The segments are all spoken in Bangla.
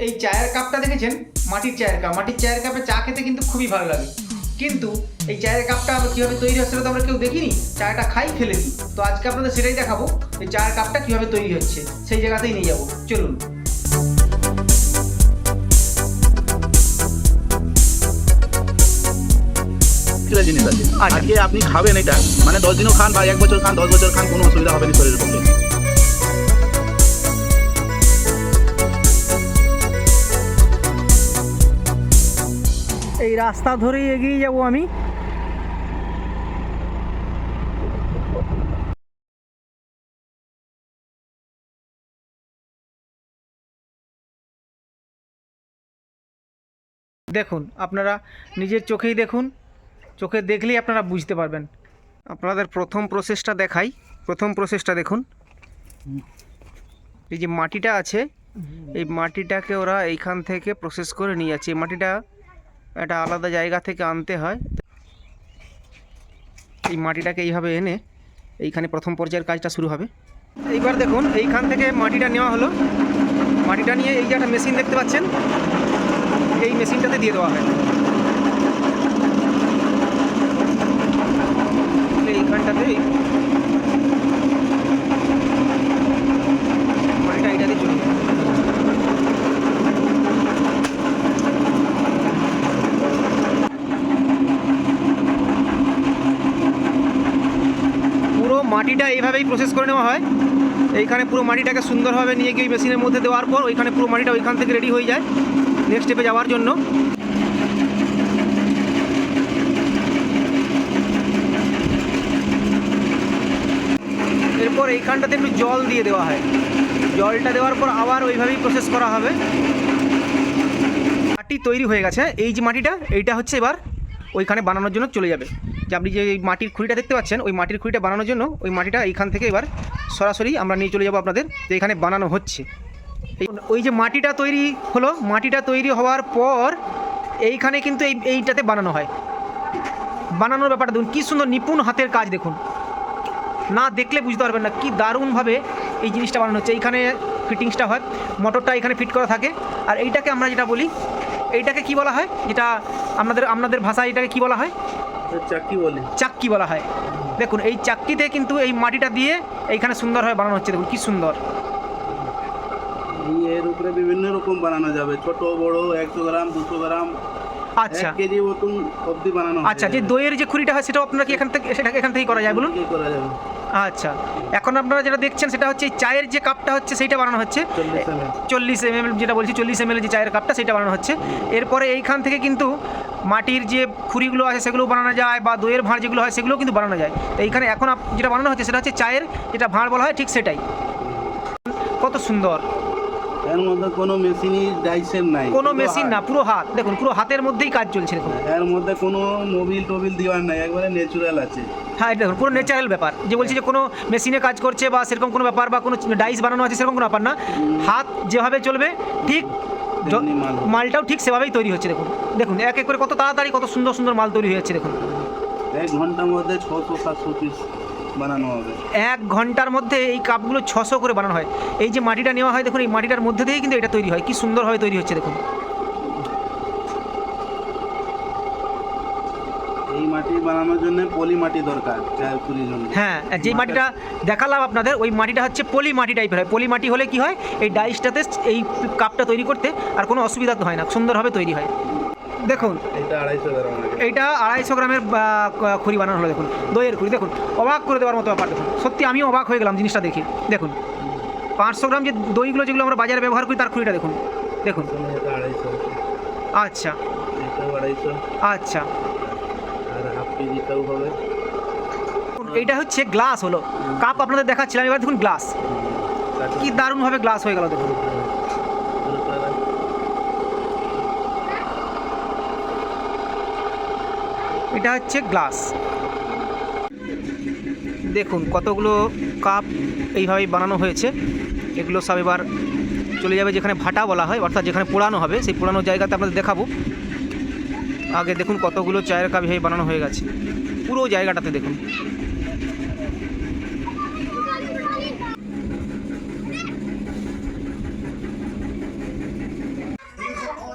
এই চায়ের কাপটা দেখেছেন, মাটির চায়ের কাপ। মাটির চায়ের কাপে চা খেতে কিন্তু খুবই ভালো লাগে, কিন্তু এই চায়ের কাপটা কীভাবে তৈরি হচ্ছে সেটা তো আমরা কেউ দেখিনি। চাটা খাই ফেলে দিই। তো আজকে আপনাদের সেটাই দেখাবো, এই চায়ের কাপটা কীভাবে তৈরি হচ্ছে সেই জায়গাতেই নিয়ে যাবো, চলুন। জিনিস আছে, আজকে আপনি খাবেন এটা, মানে 10 দিনও খান বা 1 বছর খান, 10 বছর খান, কোনো অসুবিধা হবে না শরীরের পক্ষে। এই রাস্তা ধরেই এগিয়ে যাব আমি। দেখুন, আপনারা নিজের চোখেই দেখুন, চোখে দেখলেই আপনারা বুঝতে পারবেন। আপনাদের প্রথম প্রসেসটা দেখাই। প্রথম প্রসেসটা দেখুন, এই যে মাটিটা আছে, এই মাটিটাকে ওরা এইখান থেকে প্রসেস করে নিয়ে যাচ্ছে। এই মাটিটা একটা আলাদা জায়গা থেকে আনতে হয়। এই মাটিটাকে এইভাবে এনে এইখানে প্রথম পর্যায়ের কাজটা শুরু হবে। এইবার দেখুন, এইখান থেকে মাটিটা নেওয়া হলো। মাটিটা নিয়ে এই যে একটা মেশিন দেখতে পাচ্ছেন, এই মেশিনটাতে দিয়ে দেওয়া হয়। এইখানটাতে মাটিটা এইটাতে চলে যায়। পুরো মাটিটা এইভাবেই প্রসেস করে নেওয়া হয়। এইখানে পুরো মাটিটাকে সুন্দরভাবে নিয়ে গিয়ে মেশিনের মধ্যে দেওয়ার পর ওইখানে পুরো মাটিটা ওইখান থেকে রেডি হয়ে যায় নেক্সট স্টেপে যাওয়ার জন্য। এরপর এইখানটাতে একটু জল দিয়ে দেওয়া হয়। জলটা দেওয়ার পর আবার ওইভাবেই প্রসেস করা হবে। মাটি তৈরি হয়ে গেছে। এই যে মাটিটা, এইটা হচ্ছে এবার ওইখানে বানানোর জন্য চলে যাবে। যে আপনি যে মাটির খুঁড়িটা দেখতে পাচ্ছেন, ওই মাটির খুঁড়িটা বানানোর জন্য ওই মাটিটা এইখান থেকে এবার সরাসরি আমরা নিয়ে চলে যাব আপনাদের, যে এখানে বানানো হচ্ছে। ওই যে মাটিটা তৈরি হলো, মাটিটা তৈরি হওয়ার পর এইখানে কিন্তু এইটাতে বানানো হয়। বানানোর ব্যাপারটা দেখুন, কী সুন্দর নিপুণ হাতের কাজ। দেখুন, না দেখলে বুঝতে পারবেন না কি দারুণভাবে এই জিনিসটা বানানো হচ্ছে। এইখানে ফিটিংসটা হয়, মোটরটা এখানে ফিট করা থাকে। আর এইটাকে আমরা যেটা বলি, এইটাকে কি বলা হয়, যেটা আপনাদের ভাষায় এটাকে কি বলা হয়? চাক্কি বলে। চাক্কি বলা হয়। দেখুন, এই চাক্কিতে কিন্তু এই মাটিটা দিয়ে এইখানে সুন্দরভাবে বানানো হচ্ছে। দেখুন কি সুন্দর। এর উপরে বিভিন্ন রকম বানানো যাবে, ছোট বড়, 100 গ্রাম, 200 গ্রাম, আচ্ছা, 1 কেজি মতন অবধি বানানো। আচ্ছা, যে দইয়ের যে খুঁড়িটা হয় সেটাও আপনারা কি এখান থেকেই করা যায় বলুন? করা যাবে। আচ্ছা, এখন আপনারা যেটা দেখছেন সেটা হচ্ছে চায়ের যে কাপটা হচ্ছে সেইটা বানানো হচ্ছে 40 ml, যেটা বলছি 40 ml যে চায়ের কাপটা সেটা বানানো হচ্ছে। এরপরে এইখান থেকে কিন্তু মাটির যে খুঁড়িগুলো আছে সেগুলো বানানো যায়, বা দইয়ের ভাঁড় যেগুলো হয় সেগুলোও কিন্তু বানানো যায়। তো এইখানে এখন যেটা বানানো হচ্ছে সেটা হচ্ছে চায়ের যেটা ভাঁড় বলা হয়, ঠিক সেটাই। কত সুন্দর। এর মধ্যে কোনো মেশিনই ডাইসের নাই, কোনো মেশিন না, পুরো হাত। দেখুন, পুরো হাতের মধ্যেই কাজ চলছে। দেখুন, এর মধ্যে কোনো মোবিল টোবিল দেওয়ার নাই, একবারে ন্যাচুরাল আছে। হ্যাঁ, এটা দেখুন পুরো ন্যাচারাল ব্যাপার। যে বলছি যে কোনো মেশিনে কাজ করছে বা সেরকম কোনো ব্যাপার, বা কোনো ডাইস বানানো আছে সেরকম কোনো ব্যাপার না। হাত যেভাবে চলবে ঠিক মালটাও ঠিক সেভাবেই তৈরি হচ্ছে। দেখুন দেখুন, এক এক করে কত তাড়াতাড়ি কত সুন্দর সুন্দর মাল তৈরি হয়ে যাচ্ছে। দেখুন, 1 ঘন্টার মধ্যে 600-700 পিস বানানো হবে। 1 ঘন্টার মধ্যে এই কাপগুলো 600 করে বানানো হয়। এই যে মাটিটা নেওয়া হয়, দেখুন এই মাটিটার মধ্যে দিয়েই কিন্তু এটা তৈরি হয়। কি সুন্দরভাবে তৈরি হচ্ছে। দেখুন, এই মাটি বানানোর জন্য পলি মাটি দরকার, চায়ের কুড়ির জন্য। হ্যাঁ, যেই মাটিটা দেখালাম আপনাদের, ওই মাটিটা হচ্ছে পলি মাটি টাইপের হয়। পলি মাটি হলে কি হয়, এই ডাইসটাতে এই কাপটা তৈরি করতে আর কোনো অসুবিধা তো হয় না, সুন্দরভাবে তৈরি হয়। দেখুন, এটা 250 গ্রাম। এইটা 250 গ্রামের খুঁড়ি বানানো হলো। দেখুন, দইয়ের খুঁড়ি। দেখুন, অবাক করে দেওয়ার মতো ব্যাপার। দেখুন, সত্যি আমিও অবাক হয়ে গেলাম জিনিসটা দেখি। দেখুন, 500 গ্রাম যে দইগুলো যেগুলো আমরা বাজারে ব্যবহার করি তার খুঁড়িটা দেখুন। দেখুন, এটা 250। আচ্ছা, এটা 250। আচ্ছা, আর হাফ কেজিটাও হবে। এইটা হচ্ছে গ্লাস হলো। কাপ আপনাদের দেখাচ্ছিলাম, এবার দেখুন গ্লাস। কি দারুণভাবে গ্লাস হয়ে গেল। দেখুন, এটা হচ্ছে গ্লাস। দেখুন কতগুলো কাপ এইভাবেই বানানো হয়েছে। এগুলো সব এবার চলে যাবে যেখানে ভাটা বলা হয়, অর্থাৎ যেখানে পোড়ানো হবে, সেই পোড়ানো জায়গাতে আপনাদের দেখাবো। আগে দেখুন কতগুলো চায়ের কাপ এইভাবে বানানো হয়ে গেছে পুরো জায়গাটাতে। দেখুন,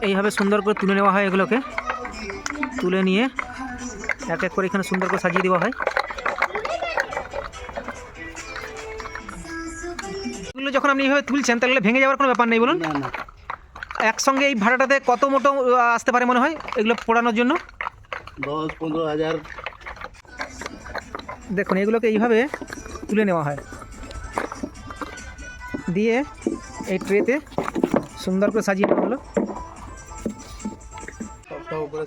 এইভাবে সুন্দর করে তুলে নেওয়া হয়, এগুলোকে তুলে নিয়ে এক এক করে এখানে সুন্দর করে সাজিয়ে দেওয়া হয়। এগুলো যখন আপনি এইভাবে তুলছেন তাহলে ভেঙে যাওয়ার কোনো ব্যাপার নেই বলুন? না না, একসঙ্গে এই ভাড়াটাতে কত মোটো আসতে পারে মনে হয় এগুলো পোড়ানোর জন্য? 10-15 হাজার। দেখুন এগুলোকে এইভাবে তুলে নেওয়া হয়, দিয়ে এই ট্রেতে সুন্দর করে সাজিয়ে নেওয়া হলো। তক্তার উপরে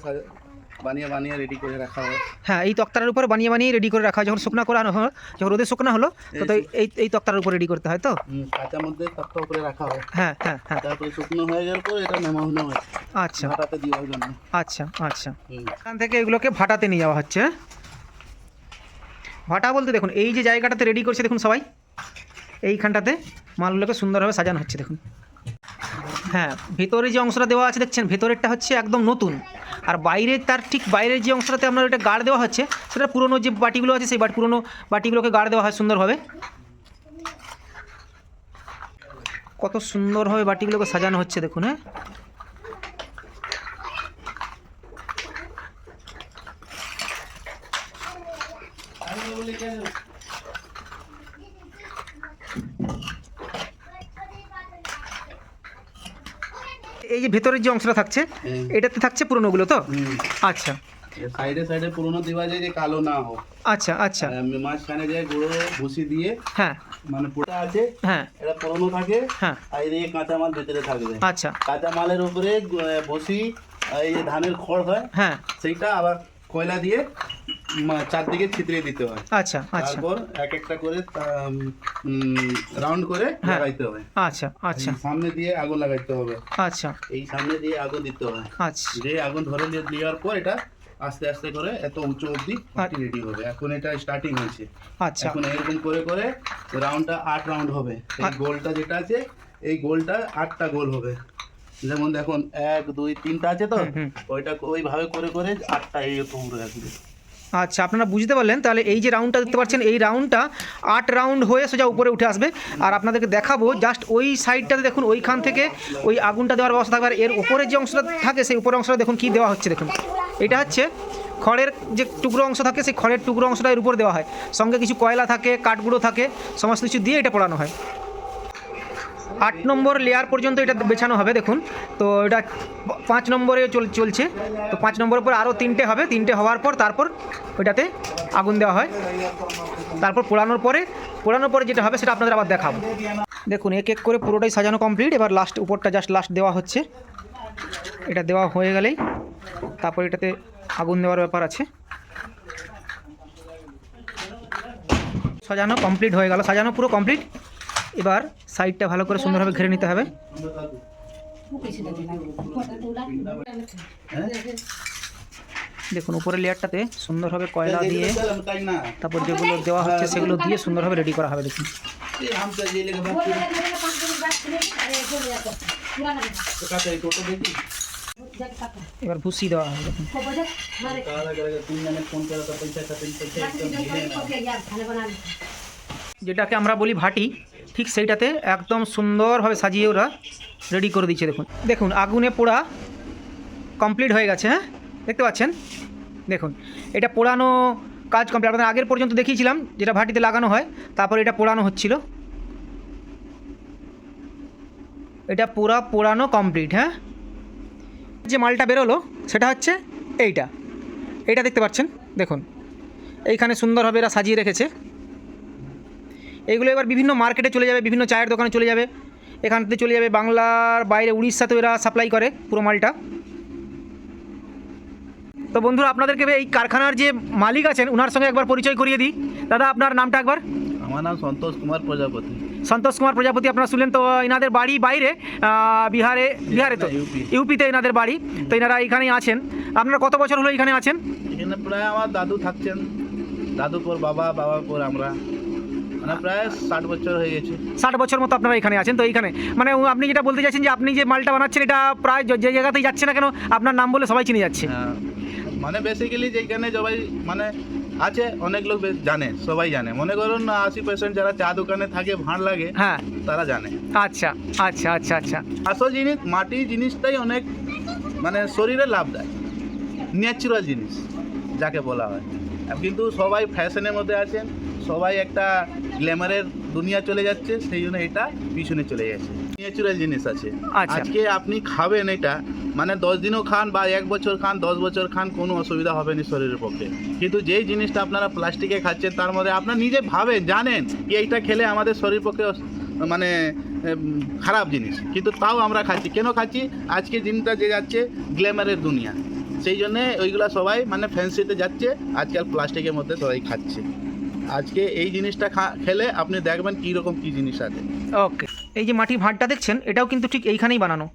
বানিয়ে বানিয়ে রেডি করে রাখা হয়। হ্যাঁ, এই তক্তার উপর বানিয়ে বানিয়ে রেডি করে রাখা হয়। যখন শুকনা করানো হয়, যখন রোদে শুকনা হলো তো এই তক্তার উপর রেডি করতে হয় তো। কাঁচার মধ্যে তক্তার উপরে রাখা হয়। হ্যাঁ হ্যাঁ হ্যাঁ। তারপরে শুকনো হয়ে যাওয়ার পর এটা নামানো হয় আচ্ছা ভাটাতে দেওয়ার জন্য। আচ্ছা আচ্ছা, এখান থেকে এগুলোকে ভাটাতে নিয়ে যাওয়া হচ্ছে। ভাটা বলতে দেখুন এই যে জায়গাটাতে রেডি করছে দেখুন সবাই, এইখানটাতে মালগুলোকে সুন্দরভাবে সাজানো হচ্ছে দেখুন। হ্যাঁ, ভেতরে যে অংশটা দেওয়া আছে দেখছেন, ভেতরেরটা হচ্ছে একদম নতুন, আর বাইরে তার ঠিক বাইরের যে অংশটাতে আপনার ওটা গাড় দেওয়া হচ্ছে সেটা পুরনো যে বাটিগুলো আছে সেই পুরনো বাটিগুলোকে গাড় দেওয়া হয় সুন্দরভাবে। কত সুন্দরভাবে বাটিগুলোকে সাজানো হচ্ছে দেখুন। হ্যাঁ, এই যে ভেতরের যে অংশটা থাকছে এটাতে থাকছে পুরনোগুলো তো। আচ্ছা, সাইডে সাইডে পুরোনো দেওয়া যায় যে কালো না হোক। আচ্ছা আচ্ছা, মাঝখানে যায় গুঁড়ো ভুসি দিয়ে, হ্যাঁ মানে পুরো আছে, হ্যাঁ এটা পুরোনো থাকে, হ্যাঁ, আর এদিকে কাঁচা মাল ভেতরে থাকবে। আচ্ছা, কাঁচা মালের উপরে ভুসি, এই যে ধানের খড় হয়, হ্যাঁ, সেইটা আবার কয়লা দিয়ে চারদিকে ছিতরে দিতে হয়। আচ্ছা আচ্ছা, তারপর এক একটা করে রাউন্ড করে লাগাইতে হয়। আচ্ছা আচ্ছা, এই সামনে দিয়ে আগুন লাগাইতে হবে, আচ্ছা এই সামনে দিয়ে আগুন দিতে হয়। আচ্ছা, যে আগুন ধরে দেওয়ার পর এটা আস্তে আস্তে করে এত উঁচু অবধি রেডি হবে। এখন এটা স্টার্টিং হয়েছে। আচ্ছা, এখন এরকম করে করে রাউন্ডটা 8 রাউন্ড হবে। এই গোলটা যেটা আছে, এই গোলটা 8টা গোল হবে। যেমন দেখুন 1 2 3টা আছে তো, ওইটা ওইভাবে করে করে 8টা এই উঠে আসবে। আচ্ছা, আপনারা বুঝতে পারলেন তাহলে। এই যে রাউন্ডটা দেখতে পাচ্ছেন, এই রাউন্ডটা 8 রাউন্ড হয়ে সোজা উপরে উঠে আসবে। আর আপনাদেরকে দেখাবো জাস্ট ওই সাইডটাতে দেখুন, ওইখান থেকে ওই আগুনটা দেওয়ার ব্যবস্থা থাকবে। আর এর উপরে যে অংশটা থাকে সেই উপরের অংশটা দেখুন কী দেওয়া হচ্ছে দেখুন। এটা হচ্ছে খড়ের যে টুকরো অংশ থাকে, সেই খড়ের টুকরো অংশটা এর উপর দেওয়া হয়, সঙ্গে কিছু কয়লা থাকে, কাঠগুঁড়ো থাকে, সমস্ত কিছু দিয়ে এটা পোড়ানো হয়। 8 নম্বর লেয়ার পর্যন্ত এটা বেছানো হবে দেখুন। তো এটা 5 নম্বরে চলছে। তো 5 নম্বরের পর আরও 3টে হবে, 3টে হওয়ার পর তারপর ওইটাতে আগুন দেওয়া হয়। তারপর পোড়ানোর পরে যেটা হবে সেটা আপনাদের আবার দেখাবো। দেখুন এক এক করে পুরোটাই সাজানো কমপ্লিট। এবার লাস্ট উপরটা জাস্ট লাস্ট দেওয়া হচ্ছে। এটা দেওয়া হয়ে গেলেই তারপর এটাতে আগুন দেওয়ার ব্যাপার আছে। সাজানো কমপ্লিট হয়ে গেল, সাজানো পুরো কমপ্লিট। এবার সাইডটা ভালো করে সুন্দরভাবে ঘিরে নিতে হবে। দেখুন উপরের লেয়ারটাতে সুন্দরভাবে কয়লা দিয়ে তারপর যেগুলো দেওয়া হচ্ছে সেগুলো দিয়ে সুন্দরভাবে রেডি করা হবে। দেখুন এবার ভুসি দেওয়া হবে। দেখুন যেটাকে আমরা বলি ভাটি, ঠিক সেইটাতে একদম সুন্দরভাবে সাজিয়ে ওরা রেডি করে দিচ্ছে। দেখুন দেখুন আগুনে পোড়া কমপ্লিট হয়ে গেছে। হ্যাঁ, দেখতে পাচ্ছেন দেখুন এটা পোড়ানো কাজ কমপ্লিট। আপনাদের আগের পর্যন্ত দেখিয়েছিলাম যেটা ভাটিতে লাগানো হয়, তারপর এটা পোড়ানো হচ্ছিল। এটা পুরা পোড়ানো কমপ্লিট। হ্যাঁ, যে মালটা বেরোলো সেটা হচ্ছে এইটা দেখতে পাচ্ছেন। দেখুন এইখানে সুন্দরভাবে এরা সাজিয়ে রেখেছে। এইগুলো এবার বিভিন্ন মার্কেটে চলে যাবে, বিভিন্ন চায়ের দোকানে চলে যাবে, এখান থেকে চলে যাবে বাংলার বাইরে, উড়িষ্যাতেও এরা সাপ্লাই করে পুরো মালটা। তো বন্ধুরা আপনাদেরকে এই কারখানার যে মালিক আছেন ওনার সঙ্গে একবার পরিচয় করিয়ে দিই। দাদা আপনার নামটা একবার? আমার নাম সন্তোষ কুমার প্রজাপতি। সন্তোষ কুমার প্রজাপতি, আপনারা শুনলেন তো। এনাদের বাড়ি বাইরে, বিহারে তো ইউপিতে এনাদের বাড়ি। তো এনারা এখানেই আছেন। আপনারা কত বছর হলো এখানে আছেন? এখানে প্রায় আমার দাদু থাকছেন, দাদুর পর বাবার পর আমরা, মানে প্রায় 60 বছর হয়ে গেছে। 60 বছর মতো আপনারা এখানে আছেন। তো এইখানে মানে আপনি যেটা বলতে চাইছেন যে আপনি যে মালটা বানাচ্ছেন এটা প্রায় যে জায়গাতেই যাচ্ছে না কেন আপনার নাম বলে সবাই চিনে যাচ্ছে। হ্যাঁ, মানে বেসিক্যালি যেখানে সবাই মানে আছে অনেক লোক জানে, সবাই জানে। মনে করুন 80% যারা চা দোকানে থাকে ভাঁড় লাগে, হ্যাঁ, তারা জানে। আচ্ছা আচ্ছা আচ্ছা আচ্ছা। আসল জিনিস মাটি জিনিসটাই অনেক মানে শরীরে লাভ দেয়, ন্যাচারাল জিনিস যাকে বলা হয়। কিন্তু সবাই ফ্যাশনের মধ্যে আছেন, সবাই একটা গ্ল্যামারের দুনিয়া চলে যাচ্ছে, সেই জন্য এটা পিছনে চলে যাচ্ছে। ন্যাচারাল জিনিস আছে। আচ্ছা। আজকে আপনি খাবেন এটা, মানে 10 দিনও খান বা 1 বছর খান, 10 বছর খান, কোনো অসুবিধা হবে না শরীরের পক্ষে। কিন্তু যেই জিনিসটা আপনারা প্লাস্টিকে খাচ্ছেন, তার মধ্যে আপনারা নিজে ভাবেন, জানেন কি এইটা খেলে আমাদের শরীর পক্ষে মানে খারাপ জিনিস, কিন্তু তাও আমরা খাচ্ছি। কেন খাচ্ছি? আজকে দিনটা যে যাচ্ছে গ্ল্যামারের দুনিয়া, সেই জন্যে ওইগুলা সবাই মানে ফ্যান্সিতে যাচ্ছে, আজকাল প্লাস্টিকের মধ্যে সবাই খাচ্ছে। আজকে এই জিনিসটা খেলে আপনি দেখবেন কীরকম কী জিনিস আছে। ওকে, এই যে মাটির ভাঁড়টা দেখছেন, এটাও কিন্তু ঠিক এইখানেই বানানো।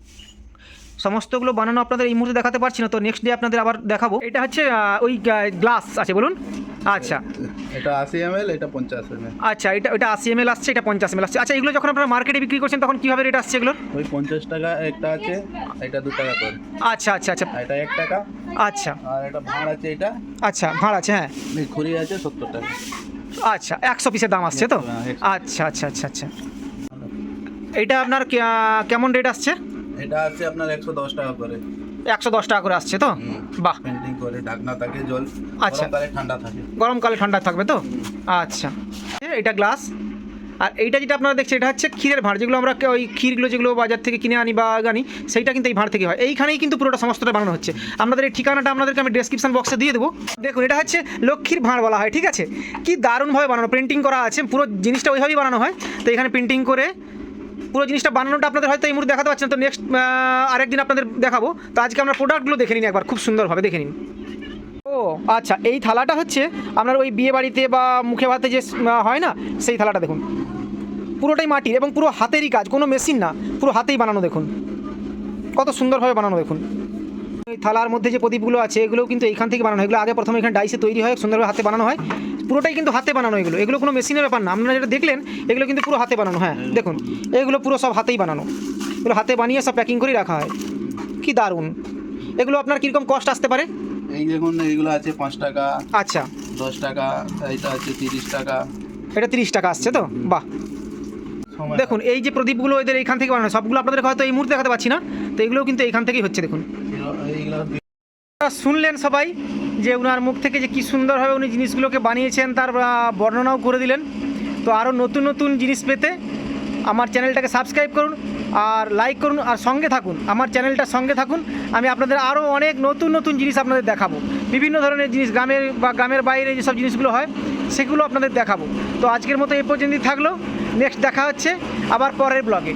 সমস্তগুলো বানানো আপনাদের এই মুহূর্তে দেখাতে পারছি না, তো নেক্সট ডে আপনাদের আবার দেখাবো। এটা হচ্ছে ওই গ্লাস আছে বলুন। আচ্ছা, এটা 80 ml, এটা 50 ml। আচ্ছা, এটা 80 ml আসছে, এটা 50 ml আসছে। আচ্ছা, এগুলো যখন আপনারা মার্কেটে বিক্রি করছেন তখন কীভাবে রেট আসছে এগুলোর? ওই 50 টাকা একটা আছে, এটা 2 টাকা করে। আচ্ছা আচ্ছা আচ্ছা এটা 1 টাকা। আচ্ছা আর এটা ভাঁড় আছে, এটা আচ্ছা, ভাঁড় আছে, হ্যাঁ। এই খুরি আছে 70 টাকা। আচ্ছা, 100 পিসের দাম আসছে তো? আচ্ছা আচ্ছা আচ্ছা আচ্ছা। এটা আপনার কেমন রেট আসছে? এটা আছে আপনার 110 টাকা করে। 110 টাকা করে আসছে তো? বাহ, পেন্টিং করে ঢাকনা থাকে, জল আচ্ছা। গরমকালে ঠান্ডা থাকে। গরমকালে ঠান্ডা থাকবে তো? আচ্ছা, এটা গ্লাস। আর এইটা যেটা আপনারা দেখছেন, এটা হচ্ছে ক্ষীরের ভাঁড়, যেগুলো আমরা ওই ক্ষীরগুলো যেগুলো বাজার থেকে কিনে আনি বা আনি, সেইটা কিন্তু এই ভাঁড় থেকে হয়। এইখানেই কিন্তু পুরোটা সমস্তটা বানানো হচ্ছে। আপনাদের এই ঠিকানাটা আপনাদেরকে আমি ডেসক্রিপশন বক্সে দিয়ে দেবো। দেখুন, এটা হচ্ছে লক্ষ্মীর ভাঁড় বলা হয়, ঠিক আছে? কি দারুণভাবে বানানো, প্রিন্টিং করা আছে, পুরো জিনিসটা ওইভাবেই বানানো হয়। তো এখানে প্রিন্টিং করে পুরো জিনিসটা বানানোটা আপনাদের হয়তো এই মুহূর্তে দেখাতে পারছেন, তো নেক্সট আরেকদিন আপনাদের দেখাবো। তো আজকে আমরা প্রোডাক্টগুলো দেখে নিন একবার, খুব সুন্দরভাবে দেখে নিন। ও আচ্ছা, এই থালাটা হচ্ছে আপনার ওই বিয়ে বাড়িতে বা মুখে ভাতে যে হয় না, সেই থালাটা দেখুন, পুরোটাই মাটির এবং পুরো হাতেরই কাজ, কোনো মেশিন না, পুরো হাতেই বানানো। দেখুন কত সুন্দরভাবে বানানো। দেখুন এই থালার মধ্যে যে প্রদীপগুলো আছে, এগুলোও কিন্তু এইখান থেকে বানানো। এগুলো আগে প্রথমে এখানে ডাইসে তৈরি হয়, সুন্দরভাবে হাতে বানানো হয়, পুরোটাই কিন্তু হাতে বানানো। এগুলো কোনো মেশিনের ব্যাপার না। আপনারা যেটা দেখলেন, এগুলো কিন্তু পুরো হাতে বানানো। হ্যাঁ দেখুন, এগুলো পুরো সব হাতেই বানানো, এগুলো হাতে বানিয়ে সব প্যাকিং করেই রাখা হয়। কি দারুণ! এগুলো আপনার কীরকম কস্ট আসতে পারে? এই দেখুন, এইগুলো আছে 5 টাকা, আচ্ছা, 10 টাকা, এটা আছে 30 টাকা। এটা 30 টাকা আসছে তো? বাহ, দেখুন এই যে প্রদীপগুলো এদের এইখান থেকে বানানো, সবগুলো আপনাদের হয়তো এই মুহূর্তে দেখাতে পাচ্ছি না, তো এগুলোও কিন্তু এইখান থেকেই হচ্ছে। দেখুন, শুনলেন সবাই যে ওনার মুখ থেকে যে কী সুন্দরভাবে উনি জিনিসগুলোকে বানিয়েছেন, তার বর্ণনাও করে দিলেন। তো আরও নতুন নতুন জিনিস পেতে আমার চ্যানেলটাকে সাবস্ক্রাইব করুন আর লাইক করুন আর সঙ্গে থাকুন, আমার চ্যানেলটার সঙ্গে থাকুন। আমি আপনাদের আরও অনেক নতুন নতুন জিনিস আপনাদের দেখাবো, বিভিন্ন ধরনের জিনিস, গ্রামের বা গ্রামের বাইরে যেসব জিনিসগুলো হয় সেগুলো আপনাদের দেখাবো। তো আজকের মতো এই পর্যন্তই থাকলো, নেক্সট দেখা হচ্ছে আবার পরের ব্লগে।